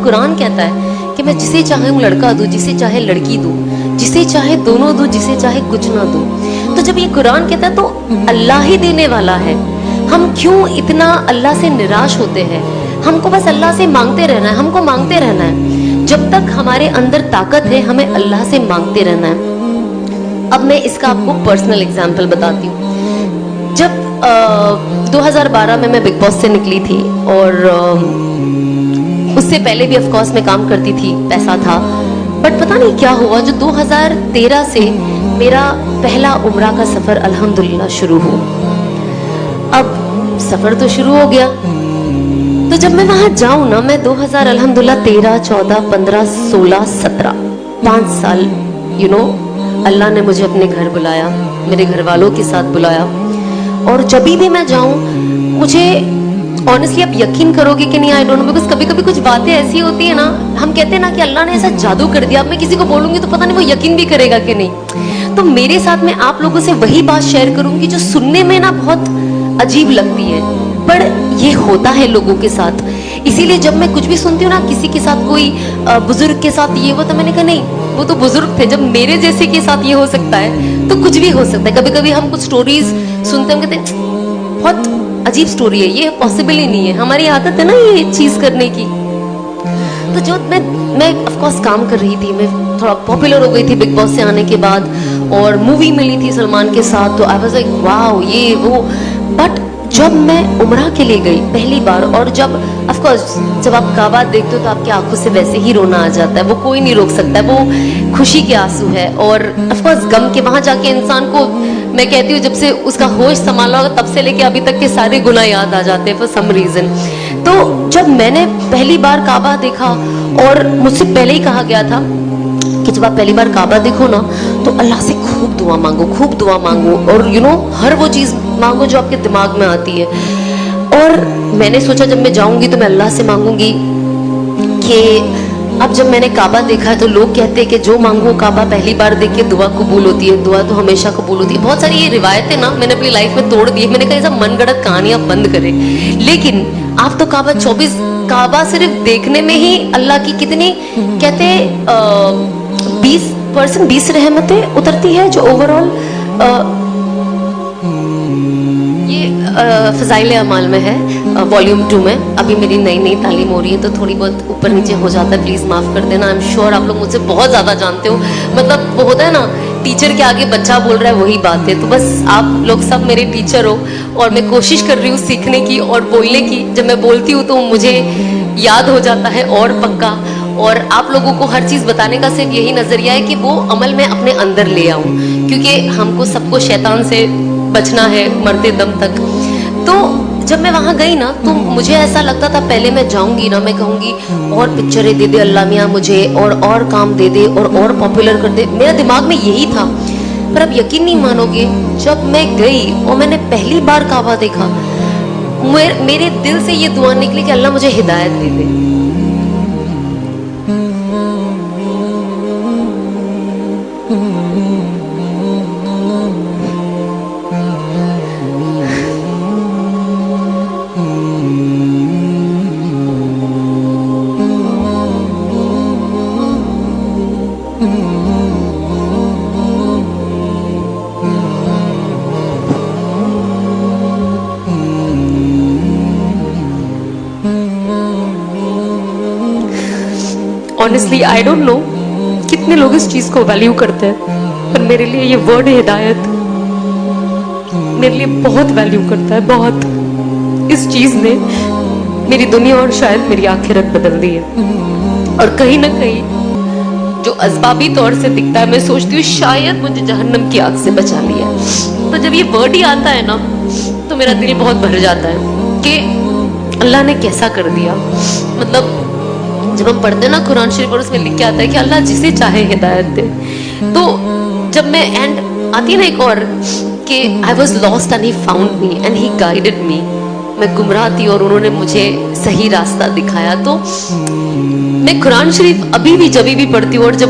قرآن کہتا ہے کہ میں جسے چاہے لڑکا دوں, جسے چاہے لڑکی دوں, جسے چاہے دونوں دوں, جسے چاہے کچھ نہ دوں. تو جب یہ قرآن کہتا ہے تو اللہ ہی دینے والا ہے. ہم کیوں اتنا اللہ سے نراش ہوتے ہیں؟ ہم کو بس اللہ سے مانگتے رہنا ہے, ہم کو مانگتے رہنا ہے. جب تک ہمارے اندر طاقت ہے ہمیں اللہ سے مانگتے رہنا ہے. اب میں اس کا آپ کو پرسنل اگزامپل بتاتی ہوں. جب 2012 میں بگ باس سے نکلی تھی, اور اس سے پہلے بھی آف کورس میں کام کرتی تھی, پیسہ تھا, بٹ پتہ نہیں کیا ہوا جو 2013 سے میرا پہلا عمرہ کا سفر الحمدللہ شروع ہوا. اب سفر تو شروع ہو گیا, تو جب میں وہاں جاؤں نا, میں 2000 الحمدللہ 13, 14, 15, 16, 17 5 سال اللہ نے مجھے اپنے گھر بلایا, میرے گھر والوں کے ساتھ بلایا. اور جب بھی میں جاؤں مجھے آنیسٹلی آپ یقین کرو گے کہ نہیں, آئی ڈونٹ نو, بیکاز کبھی کبھی کچھ باتیں ایسی ہوتی ہیں نا, ہم کہتے ہیں نا کہ اللہ نے ایسا جادو کر دیا. اب میں کسی کو بولوں گی تو پتہ نہیں وہ یقین بھی کرے گا کہ نہیں. تو میرے ساتھ میں آپ لوگوں سے وہی بات شیئر کروں گی جو سننے میں نا بہت عجیب لگتی ہے, پر یہ ہوتا ہے لوگوں کے ساتھ. اسی لیے جب میں کچھ بھی سنتی ہوں نا, کسی کے ساتھ کوئی بزرگ کے ساتھ یہ ہوا, تو میں نے کہا نہیں وہ تو بزرگ تھے, جب میرے جیسے کے ساتھ یہ ہو سکتا ہے تو کچھ بھی ہو سکتا ہے. کبھی کبھی ہم کچھ سٹوریز سنتے ہیں, کہتے ہیں بہت عجیب سٹوری ہے, یہ پاسبل ہی نہیں ہے. ہماری عادت ہے نا یہ چیز کرنے کی. تو جو میں آف کورس کام کر رہی تھی, میں تھوڑا پاپولر ہو گئی تھی بگ باس سے آنے کے بعد, اور مووی ملی تھی سلمان کے ساتھ, تو آئی واز لائک واو یہ وہ. بٹ جب میں عمرہ کے لیے گئی پہلی بار, اور جب آف کورس جب آپ کعبہ دیکھتے ہو تو آپ کی آنکھوں سے ویسے ہی رونا آ جاتا ہے, وہ کوئی نہیں روک سکتا ہے, وہ خوشی کے آنسو ہے. اور آف کورس غم کے, وہاں جا کے انسان کو, میں کہتی ہوں جب سے اس کا ہوش سنبھالا ہوگا تب سے لے کے ابھی تک کے سارے گناہ یاد آ جاتے ہیں فار سم ریزن. تو جب میں نے پہلی بار کعبہ دیکھا, اور مجھ سے پہلے ہی کہا گیا تھا کہ جب آپ پہلی بار کعبہ دیکھو نا تو اللہ سے خوب دعا مانگو, خوب دعا مانگو, اور ہر وہ چیز مانگو جو آپ کے دماغ میں آتی ہے. اور میں نے سوچا جب میں جاؤں گی تو میں اللہ سے مانگوں گی کہ اب جب میں نے کعبہ دیکھا ہے تو لوگ کہتے ہیں کہ جو مانگو کعبہ پہلی بار دیکھ کے دعا قبول ہوتی ہے, دعا تو ہمیشہ قبول ہوتی ہے. بہت ساری یہ روایتیں نا میں نے اپنی لائف میں توڑ دی. میں نے کہا یہ سب من گڑت کہانیاں بند کریں, لیکن آپ تو کعبہ صرف دیکھنے میں ہی اللہ کی کتنی کہتے 20% رحمتیں اترتی ہے, جو اوور آل فضائل اعمال میں ہے, والیوم 2 میں. ابھی میری نئی تعلیم ہو رہی ہے تو تھوڑی بہت اوپر نیچے ہو جاتا ہے, پلیز معاف کر دینا. آئی ایم شیور آپ لوگ مجھ سے بہت زیادہ جانتے ہو, مطلب وہ ہوتا ہے نا ٹیچر کے آگے بچہ بول رہا ہے وہی بات ہے. تو بس آپ لوگ سب میرے ٹیچر ہو, اور میں کوشش کر رہی ہوں سیکھنے کی اور بولنے کی. جب میں بولتی ہوں تو مجھے یاد ہو جاتا ہے اور پکا. اور آپ لوگوں کو ہر چیز بتانے کا صرف یہی نظریہ ہے کہ وہ عمل میں اپنے اندر لے آؤں, کیونکہ ہم کو سب کو شیطان سے بچنا ہے مرتے دم تک. تو جب میں وہاں گئی نا تو مجھے ایسا لگتا تھا پہلے میں جاؤں گی نا, میں کہوں گی اور پکچریں دے دے اللہ میاں مجھے, اور کام دے دے, اور پاپولر کر دے. میرا دماغ میں یہی تھا. پر اب یقین نہیں مانو گے, جب میں گئی اور میں نے پہلی بار کعبہ دیکھا, میرے دل سے یہ دعا نکلی کہ اللہ مجھے ہدایت دے دے. Honestly, I don't know کتنے لوگ اس چیز کو ویلیو کرتے ہیں, پر میرے لیے یہ ورڈ ہدایت میرے لیے بہت ویلیو کرتا ہے, بہت. اس چیز نے میری دنیا اور شاید میری آخرت بدل دی ہے. اور کہیں نہ کہیں جو اسبابی طور سے دکھتا ہے, میں سوچتی ہوں شاید مجھے جہنم کی آگ سے بچا لیا. تو جب یہ ورڈ ہی آتا ہے نا تو میرا دل بہت بھر جاتا ہے کہ اللہ نے کیسا کر دیا. مطلب جب ہم پڑھتے ہیں نا قرآن شریف اور اس میں لکھ کے آتا ہے کہ اللہ جسے چاہے ہدایت دے, تو جب میں اینڈ آتی ہے نا ایک اور کہ I was lost and he found me and he guided me, میں گمراہ تھی اور انہوں نے مجھے صحیح راستہ دکھایا. تو میں قرآن شریف ابھی بھی جب بھی پڑھتی ہوں, اور جب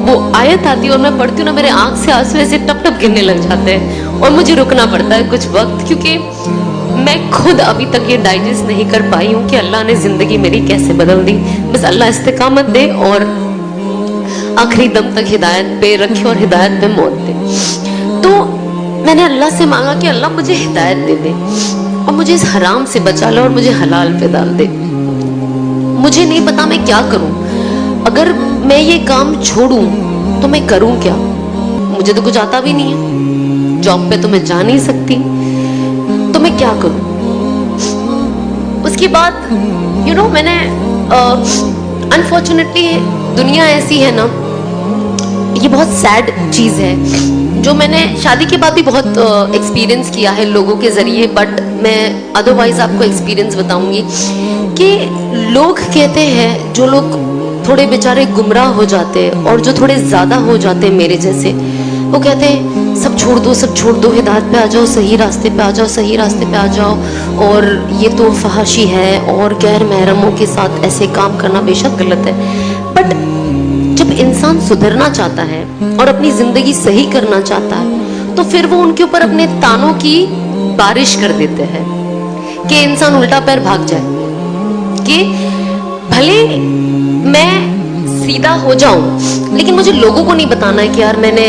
وہ آیت آتی ہے اور میں پڑھتی ہوں نا, میرے آنکھ سے آنسو ایسے ٹپ ٹپ گرنے لگ جاتے ہیں, اور مجھے رکنا پڑتا ہے کچھ وقت, کیونکہ मैं खुद अभी तक ये डाइजेस्ट नहीं कर पाई हूँ कि अल्लाह ने ज़िंदगी मेरी कैसे बदल दी। बस अल्लाह इस्तिकामत दे और आखिरी दम तक हिदायत पे रखे और हिदायत पे मौत दे। तो मैंने अल्लाह से मांगा कि अल्लाह मुझे हिदायत दे दे और मुझे इस हराम से बचा ले और मुझे हलाल पे डाल दे। मुझे नहीं पता मैं क्या करूँ, अगर मैं ये काम छोड़ूं तो मैं करूँ क्या? मुझे तो कुछ आता भी नहीं है, जॉब पे तो मैं जा नहीं सकती, तो मैं क्या करूँ? उसके बाद मैंने अनफॉर्चुनेटली दुनिया ऐसी है ना, ये बहुत सैड चीज़ है जो मैंने शादी के बाद भी बहुत एक्सपीरियंस किया है लोगों के ज़रिए, बट मैं अदरवाइज आपको एक्सपीरियंस बताऊंगी कि लोग कहते हैं, जो लोग थोड़े बेचारे गुमराह हो जाते हैं और जो थोड़े ज़्यादा हो जाते हैं मेरे जैसे, वो कहते हैं सब छोड़ दो, सब छोड़ दो, हिदायत पे आ जाओ, सही रास्ते पे आ जाओ, सही रास्ते पे आ जाओ, और ये तो फहाशी है और गैर महरमों के साथ ऐसे काम करना बेशक गलत है। बट जब इंसान सुधरना चाहता है और अपनी ज़िंदगी सही करना चाहता है तो फिर वो उनके ऊपर अपने तानों की बारिश कर देते हैं कि इंसान उल्टा पैर भाग जाए, कि भले मैं सीधा हो जाऊं लेकिन मुझे लोगों को नहीं बताना है कि यार मैंने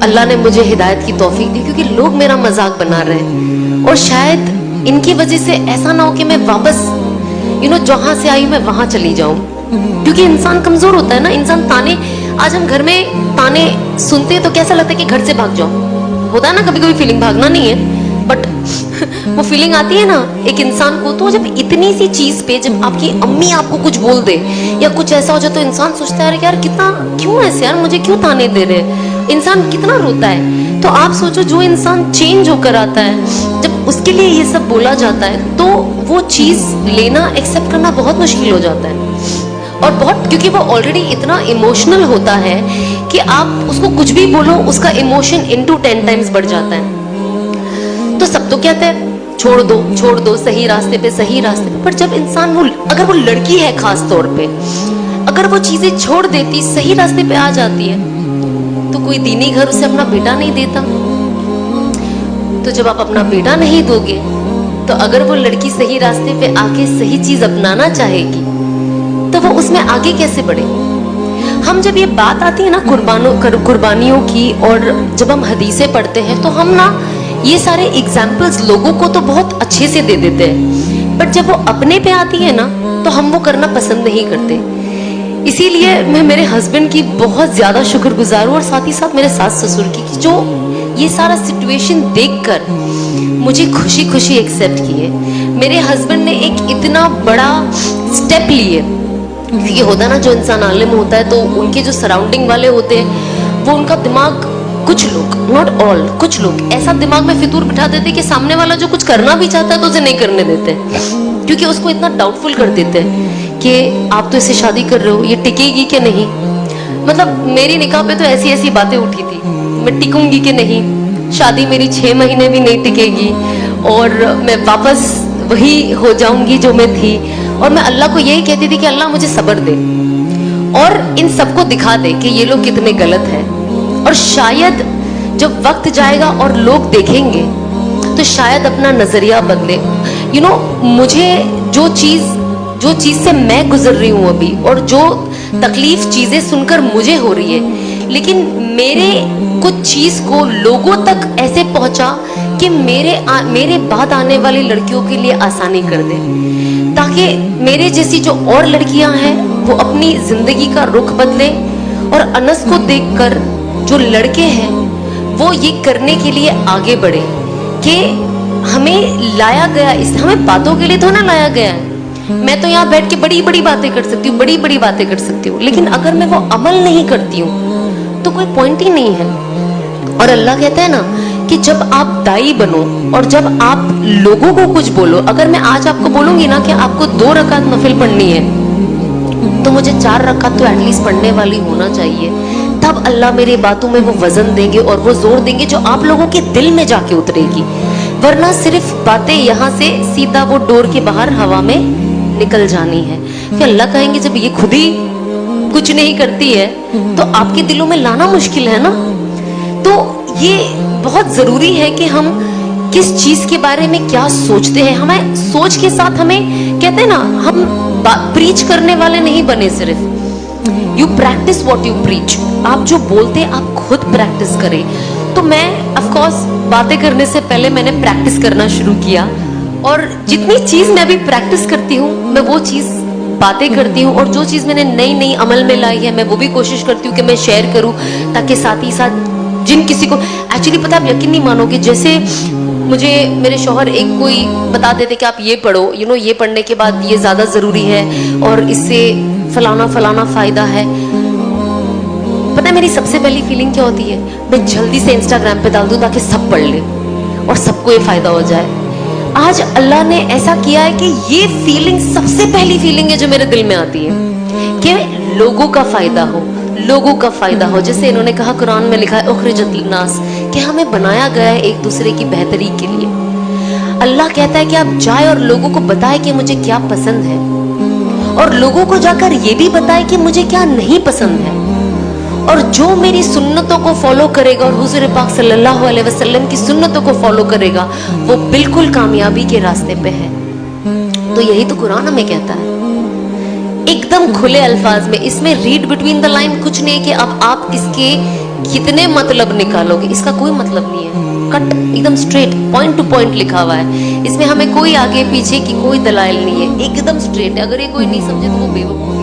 अल्लाह ने मुझे हिदायत की तौफीक दी, क्योंकि लोग मेरा मजाक बना रहे हैं और शायद इनकी वजह से ऐसा ना हो कि मैं वापस जहाँ से आई मैं वहाँ चली जाऊं, क्योंकि इंसान कमजोर होता है ना। इंसान ताने, आज हम घर में ताने सुनते हैं तो कैसा लगता है कि घर से भाग जाओ, होता है ना कभी कभी फीलिंग, भागना नहीं है बट वो फीलिंग आती है ना एक इंसान को। तो जब इतनी सी चीज पे जब आपकी अम्मी आपको कुछ बोल दे या कुछ ऐसा हो जाए तो इंसान सोचता है यार कितना, क्यों ऐसे यार, मुझे क्यों ताने दे रहे, इंसान कितना रोता है। तो आप सोचो जो इंसान चेंज होकर आता है, जब उसके लिए ये सब बोला जाता है तो वो चीज लेना, एक्सेप्ट करना बहुत मुश्किल हो जाता है। और बहुत, क्योंकि वो ऑलरेडी इतना इमोशनल होता है कि आप उसको कुछ भी बोलो उसका इमोशन इनटू 10 टाइम्स बढ़ जाता है। तो सब तो कहते हैं छोड़ दो, छोड़ दो, सही रास्ते पे, सही रास्ते पे। पर जब इंसान अगर वो लड़की है खास तौर पे, अगर वो चीजें छोड़ देती, सही रास्ते पे आ जाती है, तो कोई दीनी घर उसे अपना बेटा नहीं देता। तो जब आप अपना बेटा नहीं दोगे तो अगर वो लड़की सही रास्ते पे आके सही चीज अपनाना चाहेगी तो वो उसमें आगे कैसे बढ़े? हम जब ये बात आती है ना कुर्बानियों की, और जब हम हदीसें पढ़ते हैं तो हम ना ये सारे एग्जाम्पल्स लोगों को तो बहुत अच्छे से दे देते हैं, बट जब वो अपने पे आती है ना तो हम वो करना पसंद नहीं करते। इसीलिए मैं मेरे हस्बैंड की बहुत ज़्यादा शुक्रगुजार हूँ और साथ ही साथ मेरे सास ससुर की, जो ये सारा सिचुएशन देखकर मुझे खुशी खुशी एक्सेप्ट किए। मेरे हस्बैंड ने एक इतना बड़ा स्टेप लिए, क्योंकि होता ना जो इंसान आलिम होता है तो उनके जो सराउंडिंग वाले होते हैं वो उनका दिमाग, कुछ लोग, नॉट ऑल, कुछ लोग ऐसा दिमाग में फितूर बिठा देते कि सामने वाला जो कुछ करना भी चाहता है तो उसे नहीं करने देते, क्योंकि उसको इतना डाउटफुल कर देते हैं कि आप तो इससे शादी कर रहे हो, ये टिकेगी कि नहीं। मतलब मेरी निकाह पे तो ऐसी ऐसी बातें उठी थी, मैं टिकूंगी कि नहीं, शादी मेरी 6 महीने भी नहीं टिकेगी और मैं वापस वही हो जाऊंगी जो मैं थी। और मैं अल्लाह को यही कहती थी कि अल्लाह मुझे सब्र दे और इन सबको दिखा दे कि ये लोग कितने गलत हैं। और शायद जब वक्त जाएगा और लोग देखेंगे तो शायद अपना नजरिया बदले। मुझे जो चीज से मैं गुजर रही हूँ अभी, और जो तकलीफ चीजें सुनकर मुझे हो रही है, लेकिन मेरे कुछ चीज को लोगों तक ऐसे पहुंचा कि मेरे बाद आने वाली लड़कियों के लिए आसानी कर दे, ताकि मेरे जैसी जो और लड़कियां हैं वो अपनी जिंदगी का रुख बदले। और अनस को देखकर जो लड़के हैं वो ये करने के लिए आगे बढ़े कि हमें लाया गया, हमें बातों के लिए तो ना लाया गया है। मैं तो यहाँ बैठ के बड़ी बड़ी बातें कर सकती हूँ, बड़ी बड़ी बातें कर सकती हूँ, लेकिन अगर मैं वो अमल नहीं करती हूँ तो कोई पॉइंट ही नहीं है। और अल्लाह कहता है ना कि जब आप दाई बनो और जब आप लोगों को कुछ बोलो, अगर मैं आज आपको बोलूंगी ना कि आपको 2 रकात नफिल पढ़नी है तो मुझे 4 रकात तो एटलीस्ट पढ़ने वाली होना चाहिए, तब अल्लाह मेरी बातों में वो वजन देंगे और वो जोर देंगे जो आप लोगों के दिल में जाके उतरेगी। वरना सिर्फ बातें यहाँ से सीधा वो डोर के बाहर हवा में निकल जानी है। फिर अल्लाह कहेंगे जब ये खुद ही कुछ नहीं करती है तो आपके दिलों में लाना मुश्किल है ना। तो ये बहुत जरूरी है कि हम किस चीज के बारे में क्या सोचते हैं। हमें सोच के साथ हमें कहते हैं ना, हम प्रीच करने वाले नहीं बने सिर्फ, you practice what you preach. आप जो बोलते हैं आप खुद प्रैक्टिस करें। तो मैं ऑफ कोर्स बातें करने से पहले मैंने प्रैक्टिस करना शुरू किया, और जितनी चीज मैं अभी प्रैक्टिस करती हूँ मैं वो चीज बातें करती हूँ, और जो चीज मैंने नई नई अमल में लाई है मैं वो भी कोशिश करती हूँ कि मैं शेयर करूँ, ताकि साथ ही साथ जिन किसी को एक्चुअली पता, आप यकीन नहीं मानोगे, जैसे मुझे मेरे शौहर एक कोई बता देते कि आप ये पढ़ो, यू नो ये पढ़ने के बाद ये ज्यादा जरूरी है और इससे फलाना फलाना फायदा है। पता है मेरी सबसे पहली फीलिंग क्या होती है, मैं जल्दी से इंस्टाग्राम पे डाल दूं ताकि सब पढ़ ले और सबको ये फायदा हो जाए। आज अल्लाह ने ऐसा किया है कि ये फीलिंग सबसे पहली फीलिंग है जो मेरे दिल में आती है कि लोगों का फायदा हो, लोगों का फायदा हो। जैसे इन्होंने कहा, कुरान में लिखा है उखरिजत लिन्नास, कि हमें बनाया गया है एक दूसरे की बेहतरी के लिए। अल्लाह कहता है कि आप जाए और लोगों को बताए कि मुझे क्या पसंद है, और लोगों को जाकर ये भी बताए कि मुझे क्या नहीं पसंद है। और जो मेरी सुन्नतों को फॉलो करेगा और हुजूर पाक सल्लल्लाहु अलैहि वसल्लम की सुन्नतों को फॉलो करेगा, वो बिल्कुल कामयाबी के रास्ते पे है। तो यही तो कुरान हमें कहता है एकदम खुले अल्फाज में। इसमें रीड बिटवीन द लाइन कुछ नहीं है कि अब आप इसके कितने मतलब निकालोगे, इसका कोई मतलब नहीं है। कट एकदम स्ट्रेट पॉइंट टू पॉइंट लिखा हुआ है, इसमें हमें कोई आगे पीछे की कोई दलाइल नहीं है, एकदम स्ट्रेट है। अगर ये कोई नहीं समझे तो वो बेवकूफ